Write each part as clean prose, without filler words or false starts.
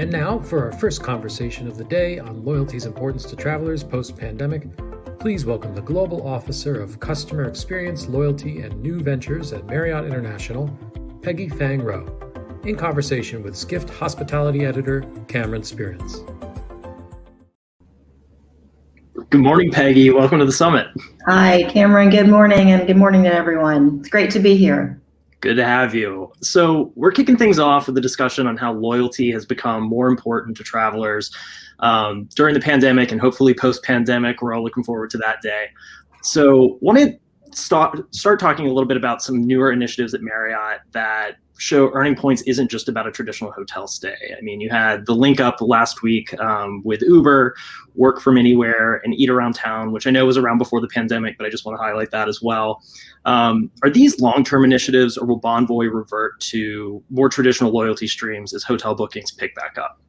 And now, for our first conversation of the day on loyalty's importance to travelers post-pandemic, please welcome the Global Officer of Customer Experience, Loyalty, and New Ventures at Marriott International, Peggy Fang, in conversation with Skift Hospitality Editor Cameron Sperance. Good morning, Peggy. Welcome to the summit. Hi, Cameron. Good morning, and good morning to everyone. It's great to be here. Good to have you. So we're kicking things off with a discussion on how loyalty has become more important to travelers during the pandemic and hopefully post-pandemic. We're all looking forward to that day. So want to start talking a little bit about some newer initiatives at Marriott that show earning points isn't just about a traditional hotel stay. I mean, you had the link up last week with Uber, work from anywhere, and eat around town, which I know was around before the pandemic, but I just want to highlight that as well. Are these long-term initiatives, or will Bonvoy revert to more traditional loyalty streams as hotel bookings pick back up?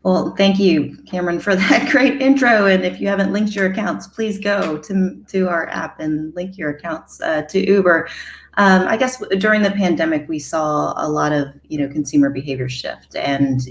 Well, thank you, Cameron, for that great intro. And if you haven't linked your accounts, please go to our app and link your accounts to Uber. I guess during the pandemic, we saw a lot of consumer behavior shift, and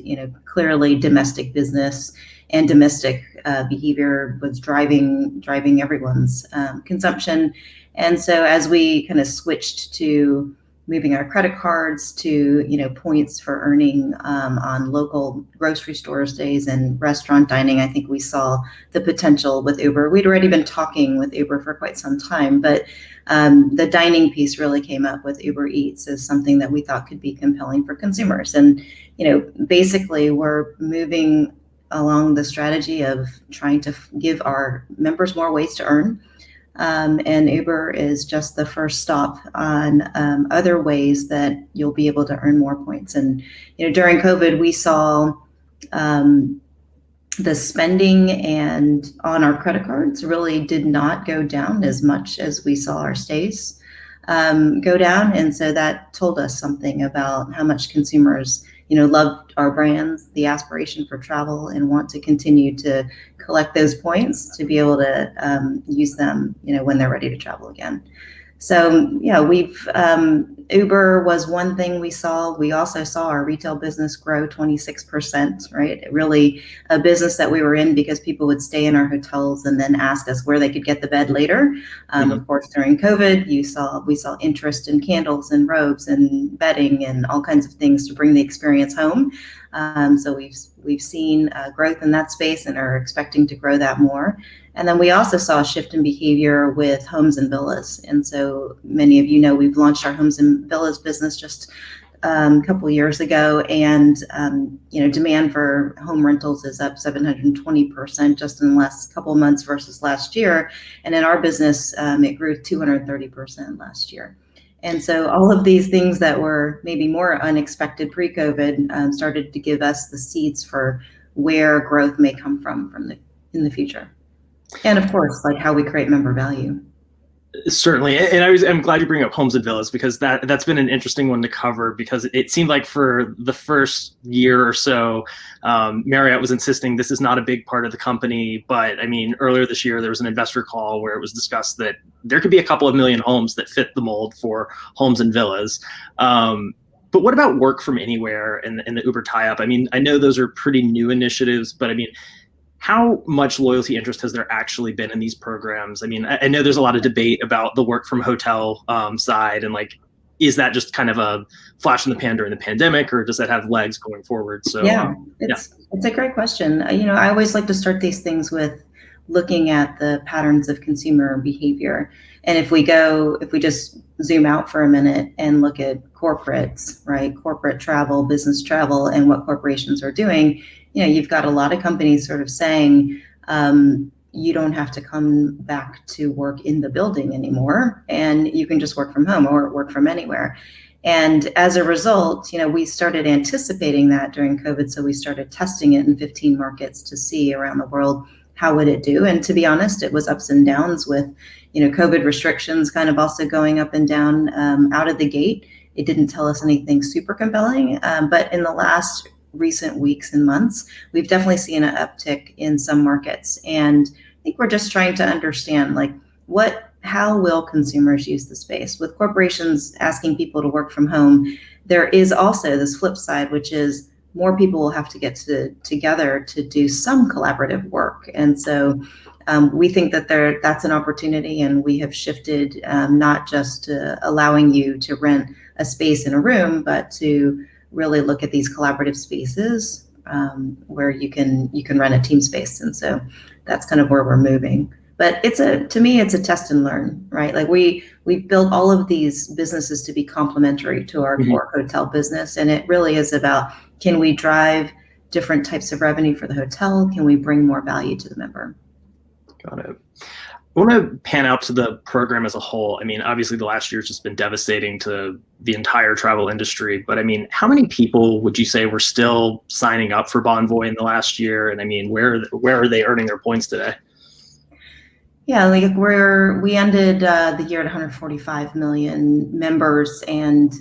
clearly domestic business and domestic behavior was driving everyone's consumption. And so as we kind of switched to moving our credit cards to points for earning on local grocery store stays and restaurant dining, I think we saw the potential with Uber. We'd already been talking with Uber for quite some time, but the dining piece really came up with Uber Eats as something that we thought could be compelling for consumers. And basically we're moving along the strategy of trying to give our members more ways to earn. And Uber is just the first stop on other ways that you'll be able to earn more points. And during COVID, we saw the spending and on our credit cards really did not go down as much as we saw our stays go down. And so that told us something about how much consumers loved our brands, the aspiration for travel, and want to continue to collect those points to be able to use them, when they're ready to travel again. So we've Uber was one thing we saw. We also saw our retail business grow 26%, right? Really a business that we were in because people would stay in our hotels and then ask us where they could get the bed later. Of course, during COVID, we saw interest in candles and robes and bedding and all kinds of things to bring the experience home. So we've seen growth in that space and are expecting to grow that more. And then we also saw a shift in behavior with homes and villas. And so many of we've launched our homes and villas business just a couple of years ago. And, demand for home rentals is up 720% just in the last couple of months versus last year. And in our business, it grew 230% last year. And so all of these things that were maybe more unexpected pre-COVID started to give us the seeds for where growth may come from in the future. And of course, like how we create member value. Certainly. And I'm glad you bring up homes and villas, because that's been an interesting one to cover, because it seemed like for the first year or so, Marriott was insisting this is not a big part of the company. But I mean, earlier this year, there was an investor call where it was discussed that there could be a couple of million homes that fit the mold for homes and villas. But what about work from anywhere and the Uber tie-up? I mean, I know those are pretty new initiatives, but I mean, how much loyalty interest has there actually been in these programs? I mean, I know there's a lot of debate about the work from hotel side, and like, is that just kind of a flash in the pan during the pandemic, or does that have legs going forward? So it's a great question. I always like to start these things with looking at the patterns of consumer behavior. And if we just zoom out for a minute and look at corporates, right? Corporate travel, business travel, and what corporations are doing, you've got a lot of companies sort of saying, you don't have to come back to work in the building anymore, and you can just work from home or work from anywhere. And as a result, we started anticipating that during COVID. So we started testing it in 15 markets to see around the world, how would it do? And to be honest, it was ups and downs with, COVID restrictions kind of also going up and down out of the gate. It didn't tell us anything super compelling, but in the last recent weeks and months, we've definitely seen an uptick in some markets. And I think we're just trying to understand, like, how will consumers use the space? With corporations asking people to work from home, there is also this flip side, which is more people will have to get together to do some collaborative work. And so we think that that's an opportunity, and we have shifted not just to allowing you to rent a space in a room, but to really look at these collaborative spaces where you can rent a team space. And so that's kind of where we're moving. But to me, it's a test and learn, right? Like we've built all of these businesses to be complementary to our core hotel business. And it really is about, can we drive different types of revenue for the hotel? Can we bring more value to the member? Got it. I want to pan out to the program as a whole. I mean, obviously the last year has just been devastating to the entire travel industry, but I mean, how many people would you say were still signing up for Bonvoy in the last year? And I mean, where are they earning their points today? Yeah, like we ended the year at 145 million members, and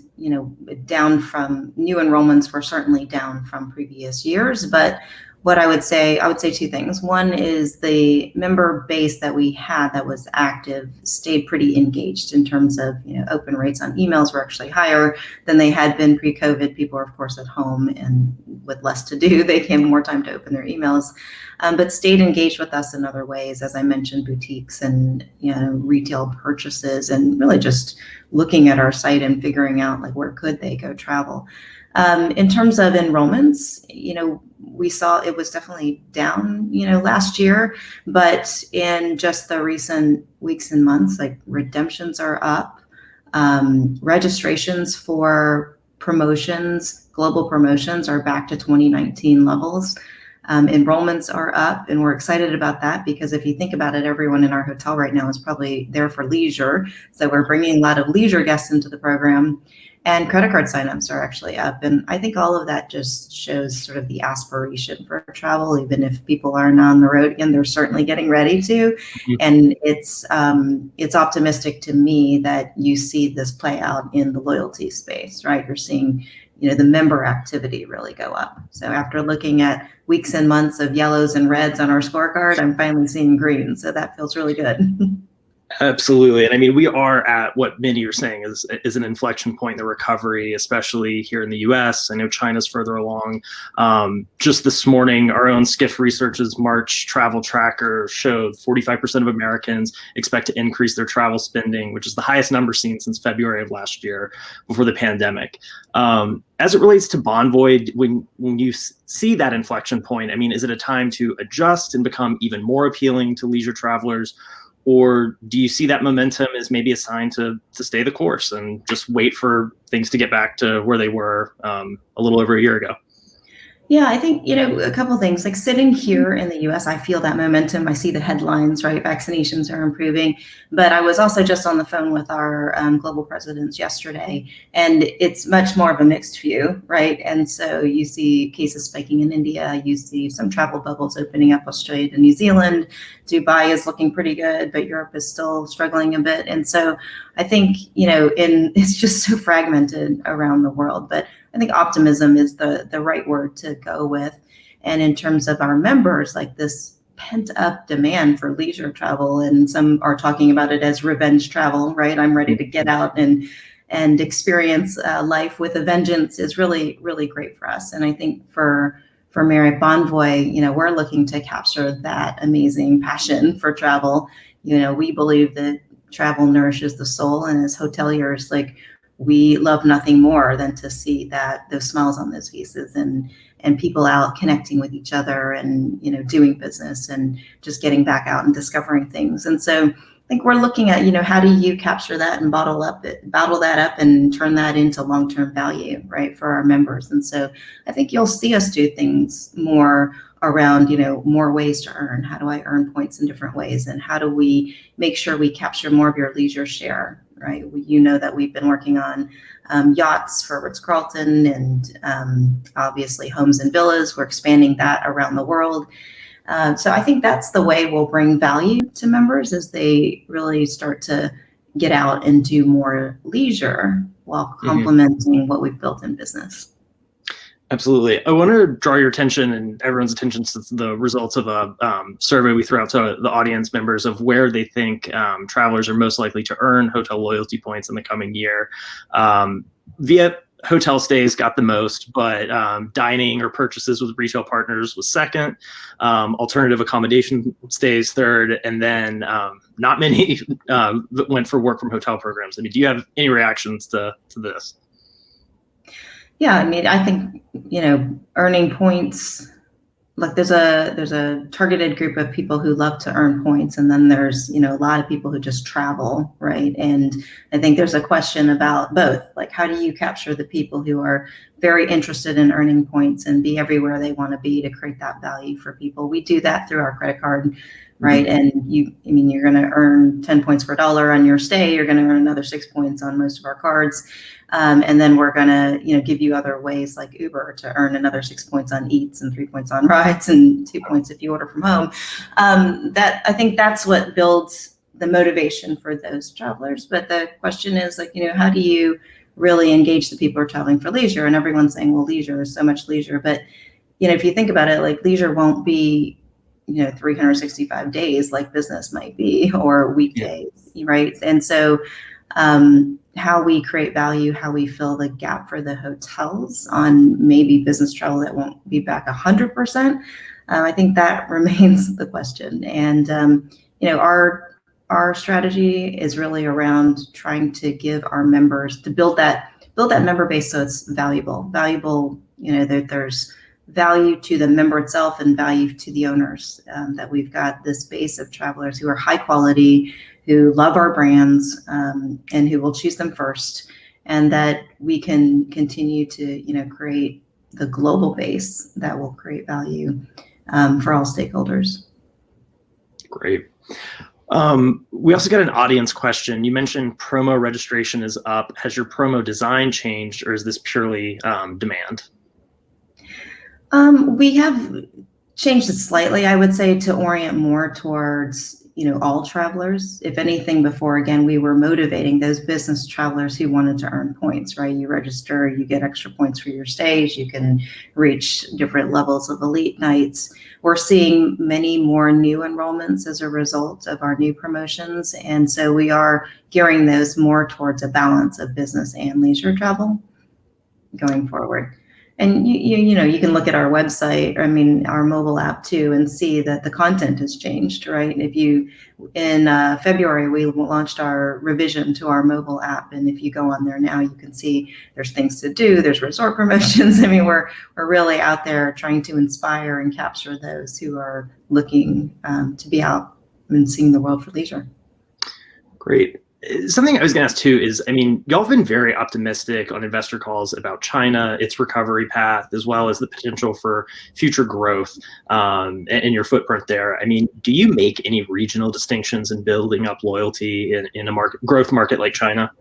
down from new enrollments were certainly down from previous years. But what I would say two things. One is the member base that we had that was active stayed pretty engaged in terms of, open rates on emails were actually higher than they had been pre-COVID. People are, of course, at home and with less to do, they came more time to open their emails, but stayed engaged with us in other ways. As I mentioned, boutiques and, retail purchases, and really just looking at our site and figuring out like, where could they go travel? In terms of enrollments, we saw it was definitely down, last year, but in just the recent weeks and months, like redemptions are up, registrations for promotions, global promotions are back to 2019 levels. Enrollments are up, and we're excited about that because if you think about it, everyone in our hotel right now is probably there for leisure. So we're bringing a lot of leisure guests into the program, and credit card signups are actually up. And I think all of that just shows sort of the aspiration for travel. Even if people aren't on the road again, they're certainly getting ready to. And it's optimistic to me that you see this play out in the loyalty space, right? You're seeing the member activity really go up. So after looking at weeks and months of yellows and reds on our scorecard, I'm finally seeing green. So that feels really good. Absolutely. And I mean, we are at what many are saying is an inflection point in the recovery, especially here in the US. I know China's further along. Just this morning, our own Skift Research's March travel tracker showed 45% of Americans expect to increase their travel spending, which is the highest number seen since February of last year before the pandemic. As it relates to Bonvoy, when you see that inflection point, I mean, is it a time to adjust and become even more appealing to leisure travelers? Or do you see that momentum as maybe a sign to stay the course and just wait for things to get back to where they were a little over a year ago? Yeah, I think, a couple of things. Like sitting here in the US, I feel that momentum. I see the headlines, right? Vaccinations are improving. But I was also just on the phone with our global presidents yesterday, and it's much more of a mixed view, right? And so you see cases spiking in India, you see some travel bubbles opening up, Australia to New Zealand. Dubai is looking pretty good, but Europe is still struggling a bit. And so I think, it's just so fragmented around the world. But I think optimism is the right word to go with. And in terms of our members, like this pent up demand for leisure travel, and some are talking about it as revenge travel, right? I'm ready to get out and experience life with a vengeance is really, really great for us. And I think for Marriott Bonvoy, we're looking to capture that amazing passion for travel. We believe that travel nourishes the soul, and as hoteliers, like we love nothing more than to see those smiles on those faces and people out connecting with each other and, doing business and just getting back out and discovering things. And so I think we're looking at, how do you capture that and bottle that up and turn that into long-term value, right, for our members. And so I think you'll see us do things more around, more ways to earn. How do I earn points in different ways? And how do we make sure we capture more of your leisure share, right? That we've been working on yachts for Ritz-Carlton and obviously homes and villas. We're expanding that around the world. So I think that's the way we'll bring value to members as they really start to get out and do more leisure while complementing what we've built in business. Absolutely. I want to draw your attention and everyone's attention to the results of a survey we threw out to the audience members of where they think travelers are most likely to earn hotel loyalty points in the coming year. Via hotel stays got the most, but dining or purchases with retail partners was second. Alternative accommodation stays third, and then not many went for work from hotel programs. I mean, do you have any reactions to this? Yeah, I mean, I think, earning points, like there's a targeted group of people who love to earn points, and then there's, a lot of people who just travel, right? And I think there's a question about both, like how do you capture the people who are very interested in earning points and be everywhere they want to be to create that value for people? We do that through our credit card, right? And you're going to earn 10 points per dollar on your stay. You're going to earn another 6 points on most of our cards. And then we're going to, give you other ways like Uber to earn another 6 points on eats and 3 points on rides and 2 points if you order from home. I think that's what builds the motivation for those travelers. But the question is like, how do you really engage the people who are traveling for leisure? And everyone's saying, well, leisure is so much leisure. But, if you think about it, like leisure won't be 365 days like business might be, or weekdays, right? And so how we create value, how we fill the gap for the hotels on maybe business travel that won't be back 100%, I think that remains the question. And our strategy is really around trying to give our members, to build that member base so it's valuable, that there's value to the member itself and value to the owners, that we've got this base of travelers who are high quality, who love our brands, and who will choose them first, and that we can continue to create the global base that will create value for all stakeholders. Great. We also got an audience question. You mentioned promo registration is up. Has your promo design changed, or is this purely demand? We have changed it slightly, I would say, to orient more towards, all travelers. If anything, before, again, we were motivating those business travelers who wanted to earn points, right? You register, you get extra points for your stays, you can reach different levels of elite nights. We're seeing many more new enrollments as a result of our new promotions. And so we are gearing those more towards a balance of business and leisure travel going forward. And you can look at our website, our mobile app too, and see that the content has changed, right? In February, we launched our revision to our mobile app, and if you go on there now, you can see there's things to do, there's resort promotions. We're really out there trying to inspire and capture those who are looking to be out and seeing the world for leisure. Great. Something I was going to ask too is, y'all have been very optimistic on investor calls about China, its recovery path, as well as the potential for future growth and your footprint there. Do you make any regional distinctions in building up loyalty in a growth market like China?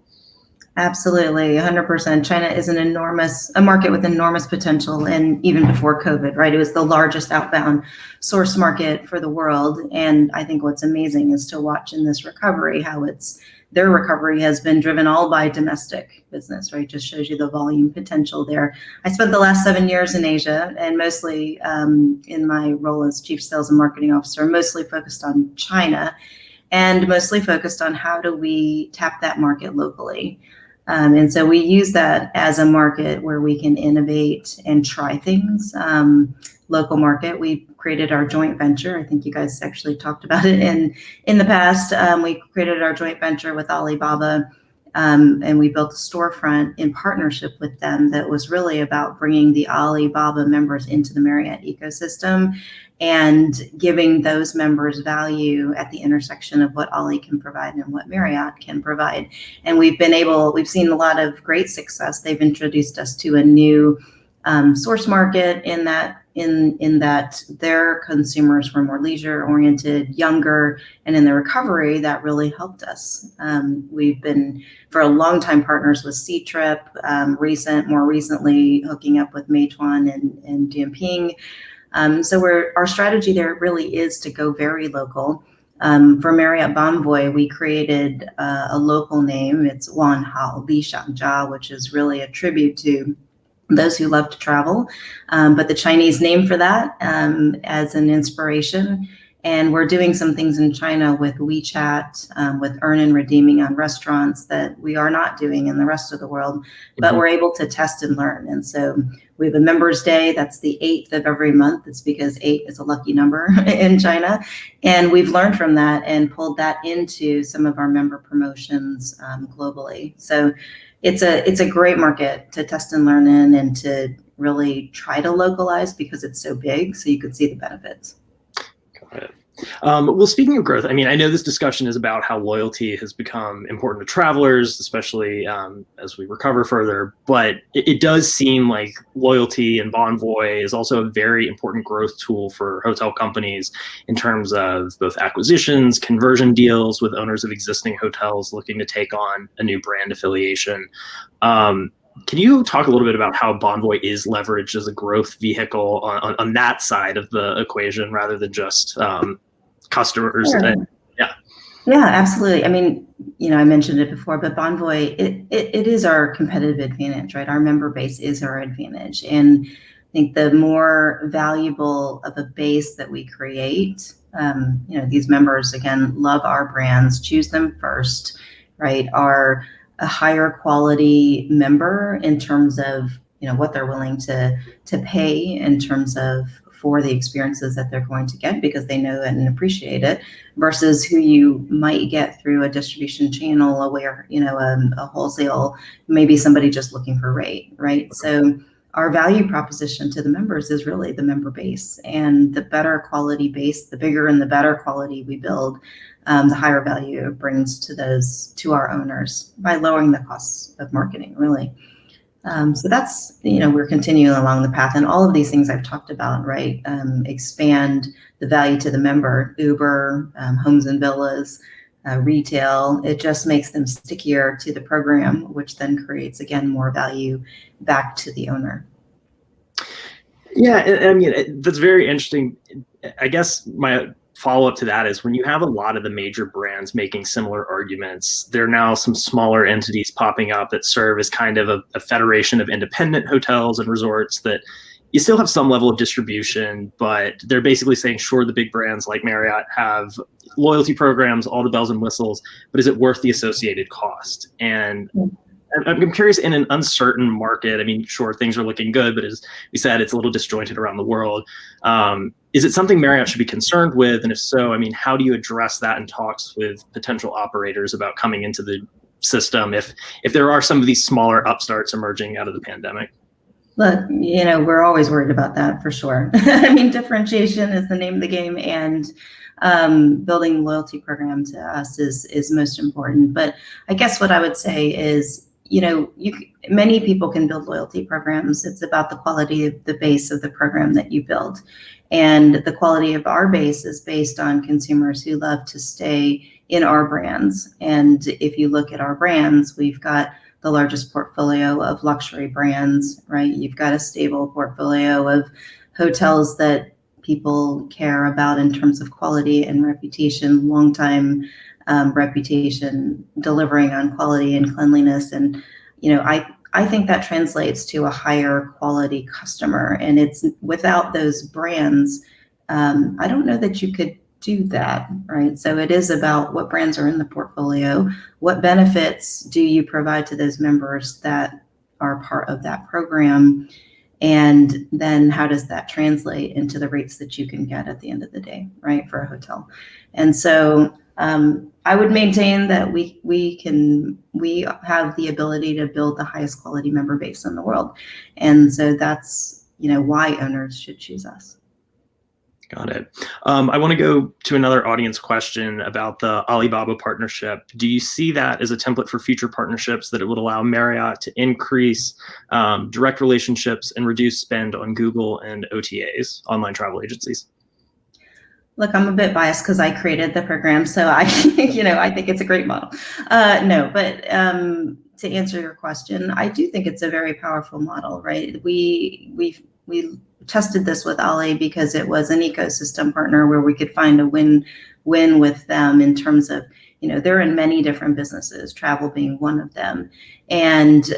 Absolutely, 100%. China is a market with enormous potential, and even before COVID, right? It was the largest outbound source market for the world. And I think what's amazing is to watch in this recovery how their recovery has been driven all by domestic business, right? Just shows you the volume potential there. I spent the last 7 years in Asia, and mostly in my role as Chief Sales and Marketing Officer, mostly focused on China, and mostly focused on how do we tap that market locally. And so we use that as a market where we can innovate and try things. Local market, we created our joint venture. I think you guys actually talked about it in the past. We created our joint venture with Alibaba, and we built a storefront in partnership with them that was really about bringing the Alibaba members into the Marriott ecosystem and giving those members value at the intersection of what Ali can provide and what Marriott can provide. And we've seen a lot of great success. They've introduced us to a new source market in that their consumers were more leisure oriented, younger, and in the recovery that really helped us. We've been for a long time partners with Ctrip, more recently hooking up with Meituan and Dianping. So our strategy there really is to go very local. For Marriott Bonvoy, we created a local name. It's Wan Hao Li Xiangjia, which is really a tribute to those who love to travel, but the Chinese name for that as an inspiration. And we're doing some things in China with WeChat, with earn and redeeming on restaurants that we are not doing in the rest of the world, but we're able to test and learn. And so we have a members day. That's the 8th of every month. It's because 8 is a lucky number in China. And we've learned from that and pulled that into some of our member promotions globally. So it's a great market to test and learn in and to really try to localize because it's so big, so you could see the benefits. Got it. Well, speaking of growth, I mean, I know this discussion is about how loyalty has become important to travelers, especially as we recover further. But it does seem like loyalty and Bonvoy is also a very important growth tool for hotel companies in terms of both acquisitions, conversion deals with owners of existing hotels looking to take on a new brand affiliation. Can you talk a little bit about how Bonvoy is leveraged as a growth vehicle on that side of the equation rather than just customers? Sure. Yeah, absolutely. I mean, I mentioned it before, but Bonvoy, it is our competitive advantage, right? Our member base is our advantage. And I think the more valuable of a base that we create, these members, again, love our brands, choose them first, right? Are a higher quality member in terms of, what they're willing to pay in terms of for the experiences that they're going to get because they know and appreciate it versus who you might get through a distribution channel where, a wholesale, maybe somebody just looking for rate, right? Okay. So our value proposition to the members is really the member base, and the better quality base, the bigger and the better quality we build, the higher value it brings to our owners by lowering the costs of marketing, really. So that's, we're continuing along the path, and all of these things I've talked about, right? Expand the value to the member, Uber, homes and villas, retail. It just makes them stickier to the program, which then creates, again, more value back to the owner. Yeah, I mean, that's very interesting. I guess my follow-up to that is when you have a lot of the major brands making similar arguments, there are now some smaller entities popping up that serve as kind of a federation of independent hotels and resorts that you still have some level of distribution, but they're basically saying, sure, the big brands like Marriott have loyalty programs, all the bells and whistles, but is it worth the associated cost? And I'm curious, in an uncertain market, I mean, sure, things are looking good, but as we said, it's a little disjointed around the world. Is it something Marriott should be concerned with? And if so, I mean, how do you address that in talks with potential operators about coming into the system if there are some of these smaller upstarts emerging out of the pandemic? Look, we're always worried about that for sure. I mean, differentiation is the name of the game, and building loyalty program to us is most important. But I guess what I would say is, many people can build loyalty programs. It's about the quality of the base of the program that you build. And the quality of our base is based on consumers who love to stay in our brands. And if you look at our brands, we've got the largest portfolio of luxury brands, right? You've got a stable portfolio of hotels that people care about in terms of quality and reputation, long time reputation, delivering on quality and cleanliness. And, I think that translates to a higher quality customer. And it's without those brands, I don't know that you could do that, right? So it is about what brands are in the portfolio, what benefits do you provide to those members that are part of that program, and then how does that translate into the rates that you can get at the end of the day, right, for a hotel. And so I would maintain that we have the ability to build the highest quality member base in the world. And so that's, why owners should choose us. Got it. I want to go to another audience question about the Alibaba partnership. Do you see that as a template for future partnerships, that it would allow Marriott to increase direct relationships and reduce spend on Google and OTAs, online travel agencies? Look, I'm a bit biased because I created the program, so I think it's a great model. No, but to answer your question, I do think it's a very powerful model, right? We tested this with Ali because it was an ecosystem partner where we could find a win-win with them in terms of, they're in many different businesses, travel being one of them. And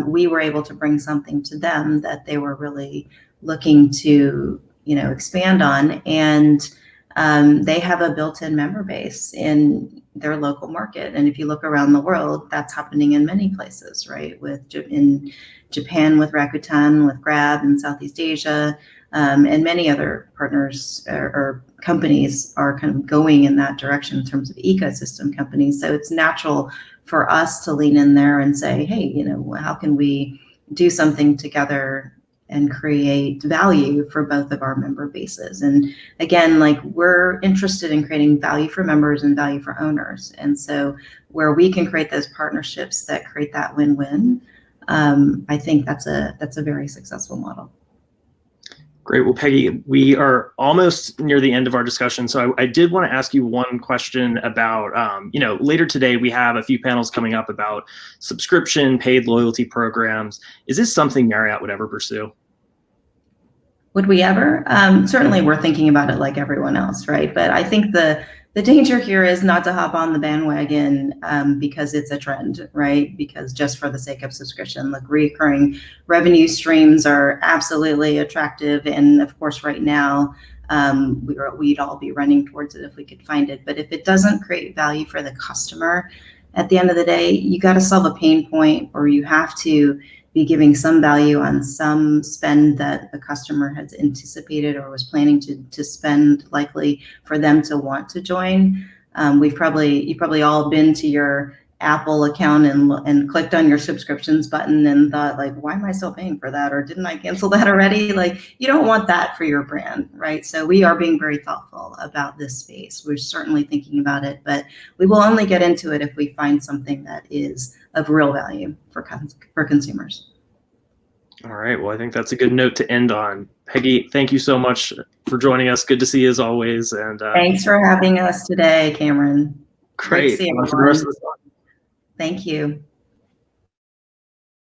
we were able to bring something to them that they were really looking to, expand on. And they have a built-in member base in their local market. And if you look around the world, that's happening in many places, right? In Japan with Rakuten, with Grab in Southeast Asia, and many other partners or companies are kind of going in that direction in terms of ecosystem companies. So it's natural for us to lean in there and say, hey, how can we do something together and create value for both of our member bases? And again, like, we're interested in creating value for members and value for owners. And so where we can create those partnerships that create that win-win, I think that's a very successful model. Great. Well, Peggy, we are almost near the end of our discussion. So I did want to ask you one question about, later today, we have a few panels coming up about subscription, paid loyalty programs. Is this something Marriott would ever pursue? Would we ever? Certainly we're thinking about it like everyone else, right? But I think the danger here is not to hop on the bandwagon because it's a trend, right? Because just for the sake of subscription, like, recurring revenue streams are absolutely attractive. And of course, right now, we'd all be running towards it if we could find it. But if it doesn't create value for the customer, at the end of the day, you got to solve a pain point, or you have to be giving some value on some spend that the customer has anticipated or was planning to spend, likely for them to want to join. You've probably all been to your Apple account and clicked on your subscriptions button and thought, like, why am I still paying for that? Or didn't I cancel that already? Like, you don't want that for your brand, right? So we are being very thoughtful about this space. We're certainly thinking about it, but we will only get into it if we find something that is of real value for consumers. All right. Well, I think that's a good note to end on. Peggy, thank you so much for joining us. Good to see you as always. And thanks for having us today, Cameron. Great. See you for the rest of the Thank you.